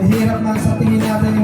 Hirap na sa tingin natin.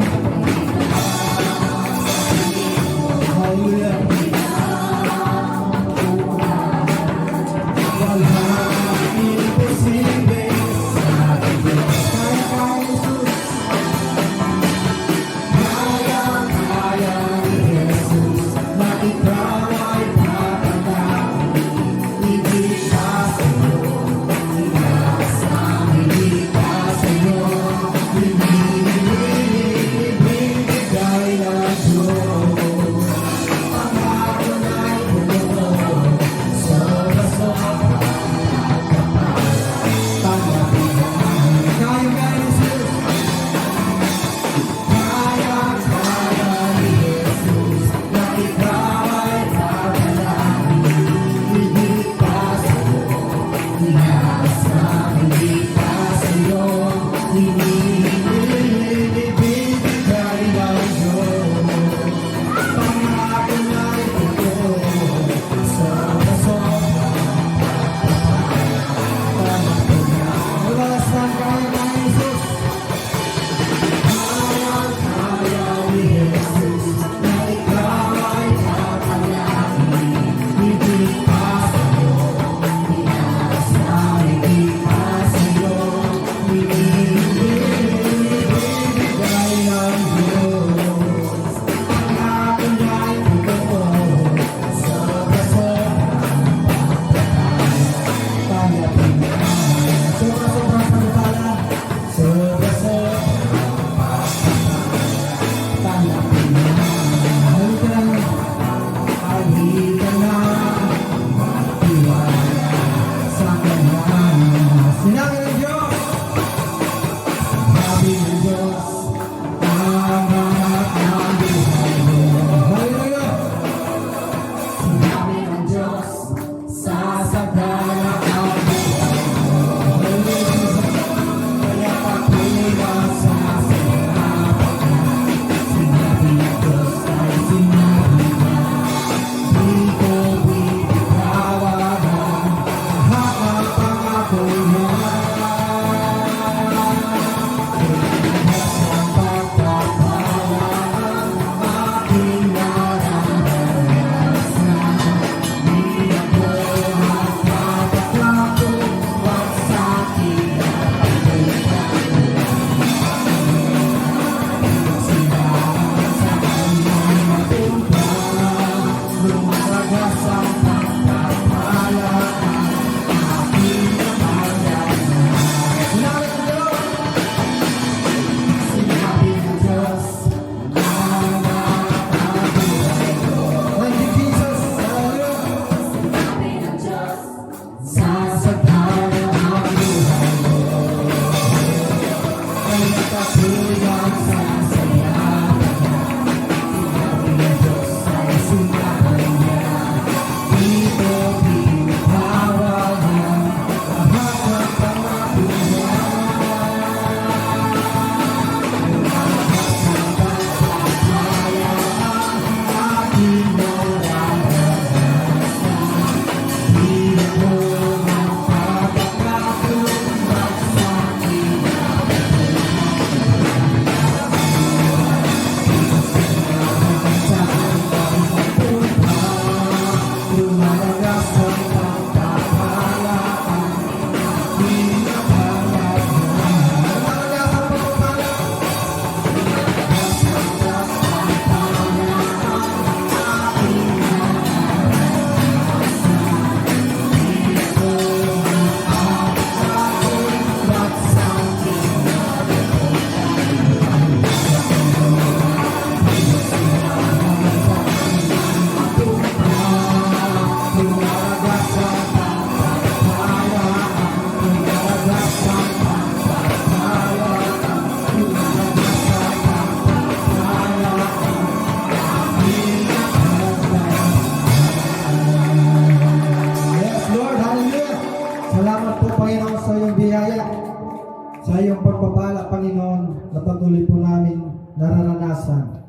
Panginoon, na patuloy po namin nararanasan.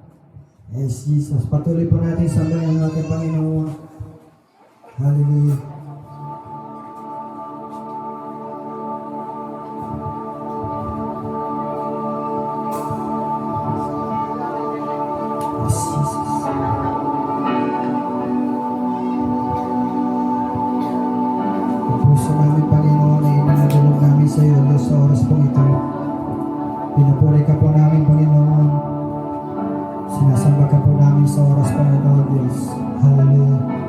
Yes, Jesus. Patuloy po natin sambahin ang ating Panginoon. Hallelujah. Yes, Jesus. Ang puso namin, Panginoon, ay inanadulog namin sa iyo sa oras po ito. Pinupuri ka po namin, Panginoon. Sinasamba ka po namin sa oras po ito, Diyos. Hallelujah.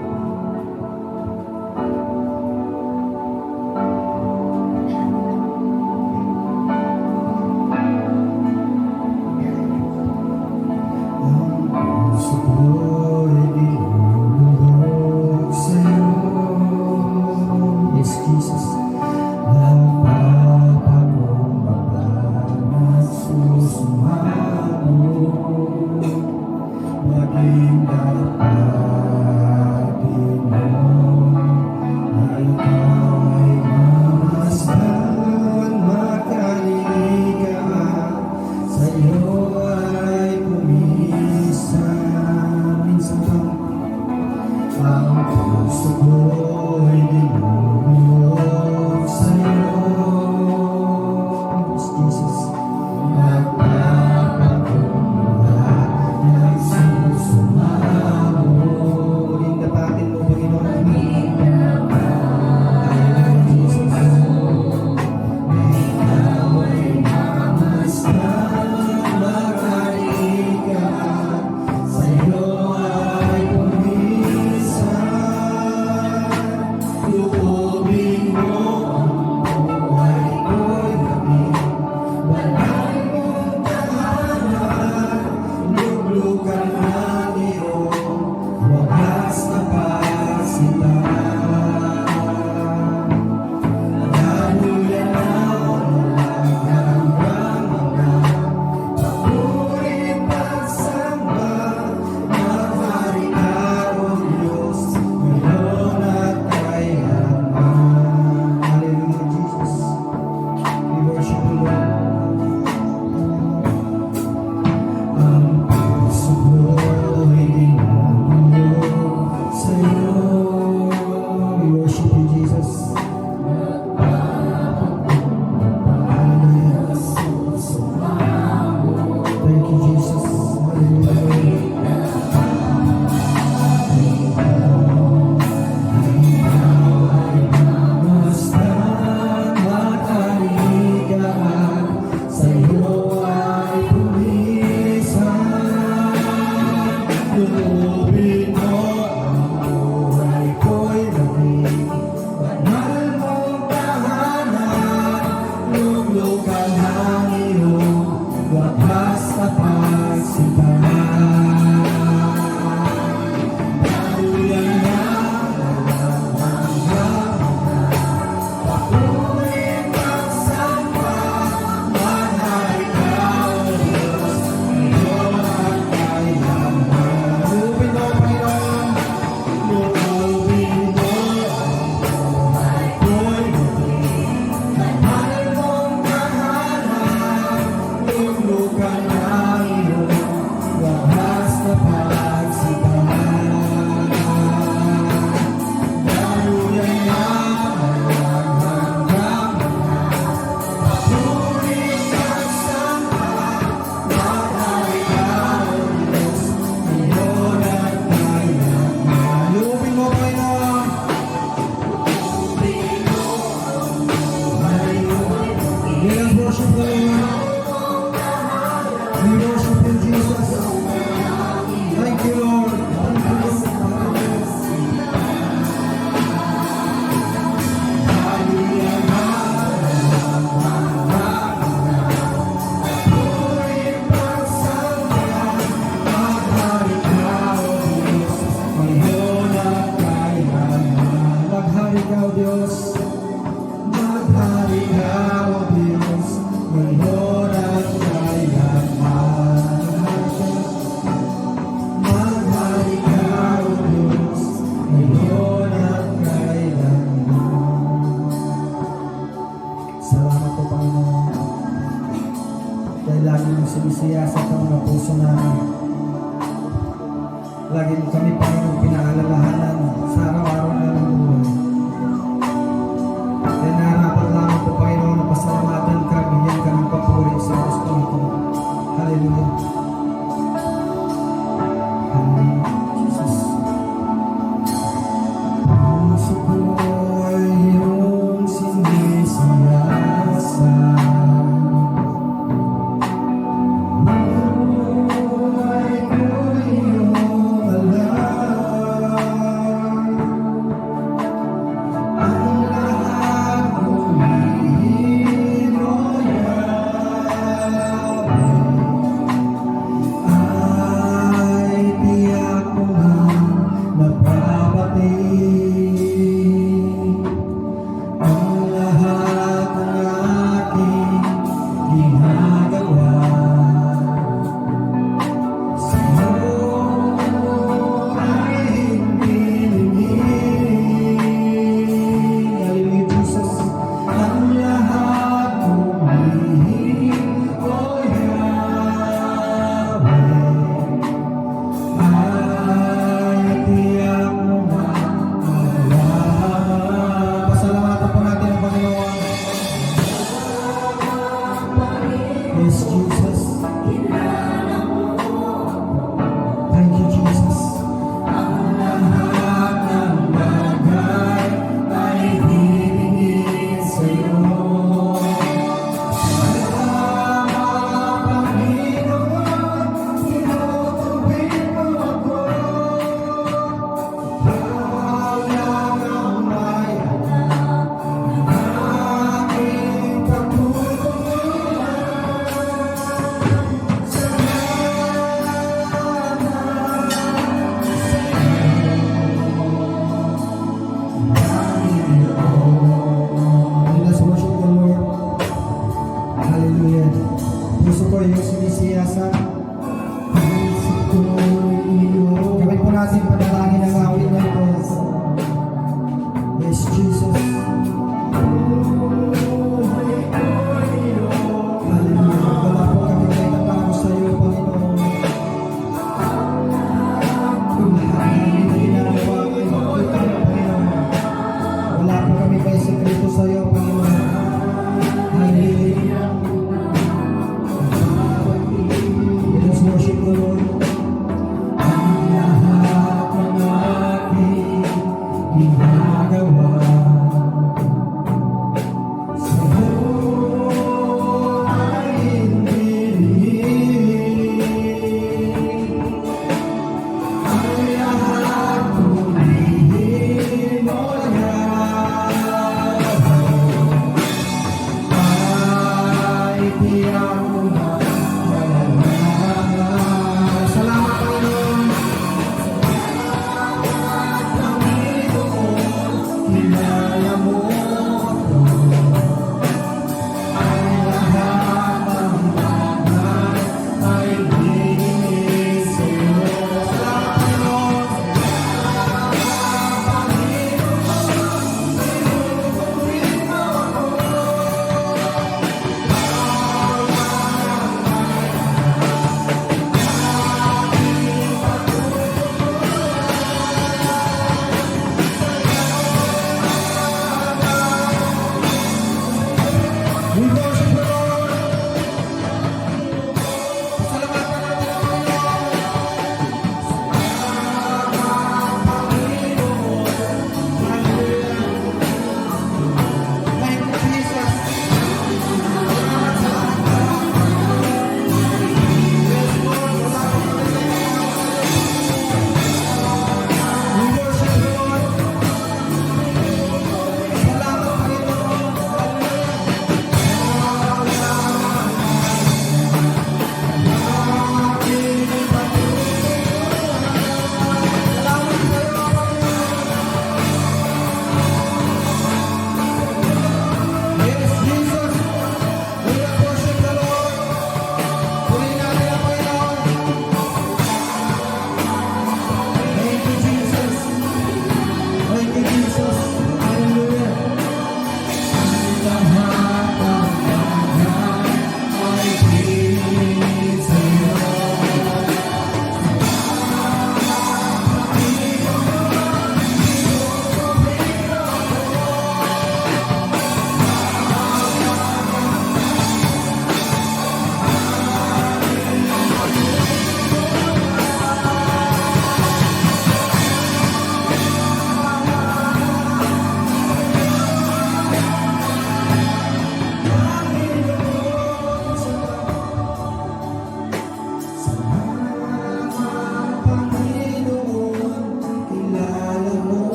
kami, Panginoon, pinaalalahanan sa araw-araw na ng buhay. Kaya narapat lamang po, Panginoon, na pasalamatan ka, bigyan ka ng papuri sa oras po ito. Hallelujah. Hallelujah. Jesus. Puso ko ay iyong sinisiyasan. Buhay ko iyong alam.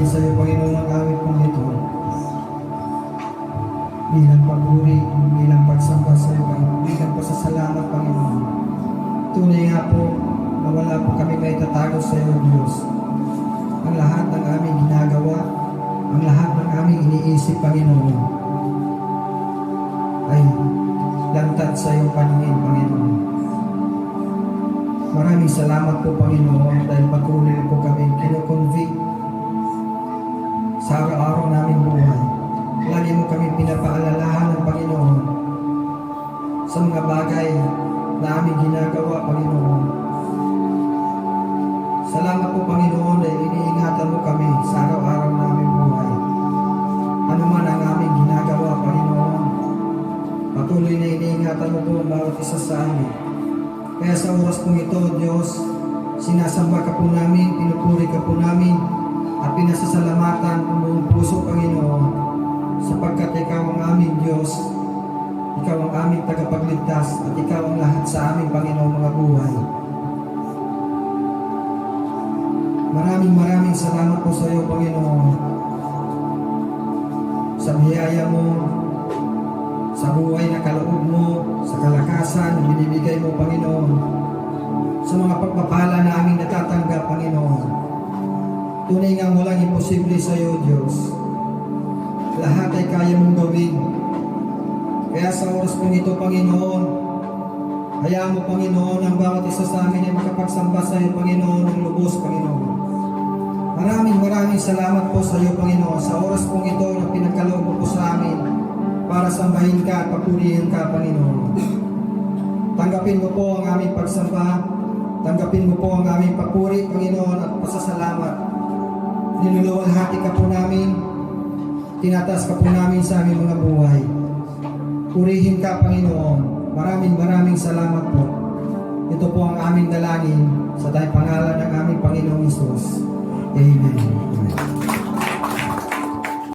sa iyo, Panginoon, ang awit kong ito. Bilang papuri, bilang pagsamba sa iyo, Panginoon, bilang pasasalamat, Panginoon. Tunay nga po na wala po kami may tatago sa iyo, Diyos. Ang lahat ng aming ginagawa, ang lahat ng aming iniisip, Panginoon, ay lantad sa iyong paningin, Panginoon. Maraming salamat po, Panginoon, dahil patuloy po kami kinukonvict sa araw-araw naming buhay. Lagi mo kami pinapaalalahan ng Panginoon sa mga bagay na aming ginagawa, Panginoon. Salamat po, Panginoon, dahil iniingatan mo kami sa araw-araw naming buhay. Ano man ang aming ginagawa, Panginoon, patuloy na iniingatan mo po ang bawat isa sa amin. Kaya sa oras pong ito, Diyos, sinasamba ka po namin, pinupuri ka po namin, at pinasasalamatan ang buong puso, Panginoon, sapagkat Ikaw ang aming Diyos, Ikaw ang aming tagapagligtas, at Ikaw ang lahat sa aming, Panginoon, mga buhay. Maraming salamat po sa iyo, Panginoon, sa biyaya mo, sa buhay na kaloob mo, sa kalakasan na binibigay mo, Panginoon, sa mga pagpapala na aming natatanggap, Panginoon. Tunay nga walang imposible sa iyo, Diyos. Lahat ay kaya mong gawin. Kaya sa oras pong ito, Panginoon, hayaan mo, Panginoon, ang bawat isa sa amin ay makapagsamba sa iyo, Panginoon, ng lubos, Panginoon. Maraming salamat po sa iyo, Panginoon, sa oras pong ito na pinagkaloob mo po sa amin para sambahin ka at papurihin ka, Panginoon. Tanggapin mo po ang aming pagsamba, tanggapin mo po ang aming papuri, Panginoon, at pasasalamat. Niluluwalhati ka po namin, tinataas ka po namin sa aming mga buhay. Purihin ka, Panginoon. Maraming salamat po. Ito po ang aming dalangin sa pangalan ng aming Panginoong Hesus. Amen.